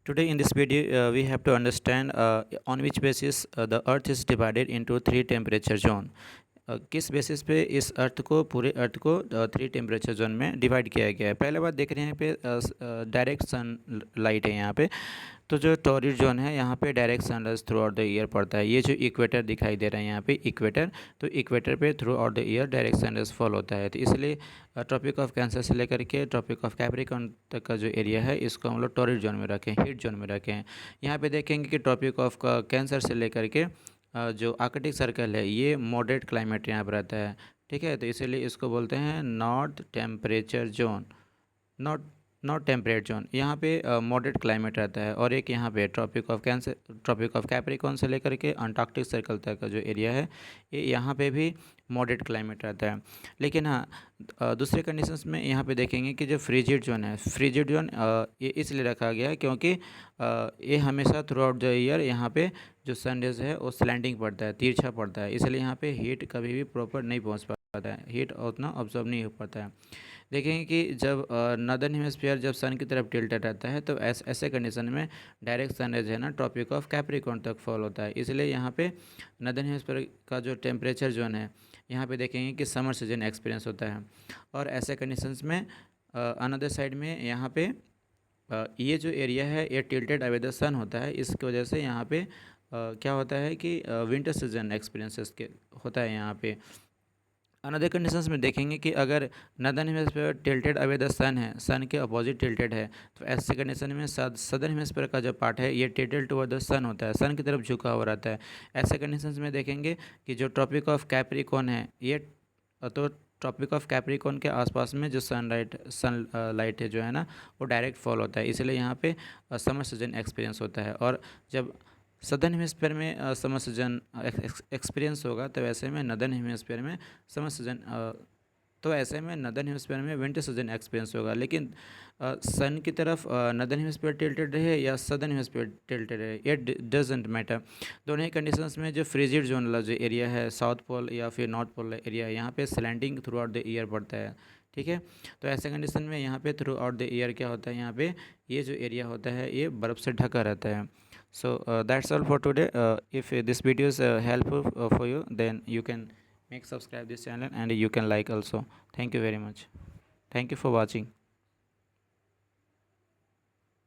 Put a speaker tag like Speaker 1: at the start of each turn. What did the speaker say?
Speaker 1: Today in this video, we have to understand on which basis the Earth is divided into three temperature zone. किस basis पे इस अर्थ को पूरे अर्थ को three temperature zone में divide किया गया है। पहले बात देख रहे हैं यहाँ पे डायरेक्ट सन लाइट है यहाँ पे। तो जो टॉरिड जोन है यहाँ पे direct sunrise through out the year पड़ता है। ये जो इक्वेटर दिखाई दे रहा है यहाँ पे इक्वेटर, तो इक्वेटर पे through out the year direct sunrise fall होता है। तो इसलिए ट्रॉपिक ऑफ कैंसर से लेकर के ट्रॉपिक ऑफ कैप्रिकॉर्न तक का जो एरिया है इसको हम लोग टॉरिड जोन में रखें, हीट जोन में रखें। यहाँ पे देखेंगे कि ट्रॉपिक ऑफ कैंसर से लेकर के जो आर्कटिक सर्कल है ये मॉडरेट क्लाइमेट यहाँ पर रहता है। ठीक है, तो इसीलिए इसको बोलते हैं north temperature zone, not not temperate zone. यहाँ पे मॉडरेट क्लाइमेट रहता है। और एक यहाँ पे ट्रॉपिक ऑफ कैप्रिकॉर्न से लेकर के अंटार्कटिक सर्कल तक का जो एरिया है ये यहाँ पे भी मॉडरेट क्लाइमेट रहता है। लेकिन हाँ, दूसरे कंडीशंस में यहाँ पे देखेंगे कि जो फ्रिजिड जोन है, फ्रिजिड जोन ये इसलिए रखा गया है क्योंकि ये हमेशा थ्रू आउट द ईयर यहाँ पे जो सन रेज है वो स्लैंडिंग पड़ता है, तिरछा पड़ता है। इसलिए यहाँ पे हीट कभी भी प्रॉपर नहीं पहुँच पाता है, हीट उतना ऑब्जर्व नहीं हो पाता है। देखेंगे कि जब नदर्न हेमिस्फीयर जब सन की तरफ टिल्टेड रहता है तो ऐसे कंडीशन में डायरेक्ट सनराइज है ना ट्रॉपिक ऑफ कैप्रिकॉर्न तक फॉल होता है। इसलिए यहाँ पे नदर्न हेमिस्फीयर का जो टेम्परेचर जोन है यहाँ पे देखेंगे कि समर सीजन एक्सपीरियंस होता है। और ऐसे कंडीशंस में अनदर साइड में यहाँ पे ये जो एरिया है ये टिल्टेड अवे द सन होता है। इसकी वजह से यहाँ पे क्या होता है कि विंटर सीजन एक्सपीरियंसेस के होता है यहाँ पे। अनदर कंडीशंस में देखेंगे कि अगर northern hemisphere tilted away the sun है, सन के अपोजिट टिल्टेड है, तो ऐसे कंडीशन में सदर्न हेमिस्फीयर का जो पार्ट है ये टिल्टेड टुवर्ड द सन होता है, सन की तरफ झुका हुआ रहता है। ऐसे कंडीशंस में देखेंगे कि जो ट्रॉपिक ऑफ कैप्रिकॉर्न है ये तो ट्रॉपिक ऑफ कैप्रिकॉर्न के आसपास में जो सन लाइट है जो है ना वो डायरेक्ट फॉल होता है। इसलिए यहाँ पे समर सीजन एक्सपीरियंस होता है। और जब सदर्न हेमिस्फीयर में समर सीजन एक्सपीरियंस होगा तो ऐसे में नदर्न हेमिस्फीयर में समर सीजन तो ऐसे में नदर्न हेमिस्फीयर में विंटर सीजन एक्सपीरियंस होगा। लेकिन सन की तरफ नदर्न हेमिस्फीयर टिल्टेड रहे या सदर्न हेमिस्फीयर टिल्टेड रहे ये डजेंट मैटर। दोनों ही कंडीशंस में जो फ्रिजिड जोन वाला जो एरिया है साउथ पोल या फिर नॉर्थ पोल एरिया यहाँ पे slanting through out the year पड़ता है। ठीक है, तो ऐसे कंडीशन में यहाँ पे थ्रू आउट द ईयर क्या होता है, यहाँ पे ये जो एरिया होता है ये बर्फ़ से ढका रहता है। So that's all for today. If this video is helpful for you, then you can make subscribe this channel and you can like also. Thank you very much. Thank you for watching.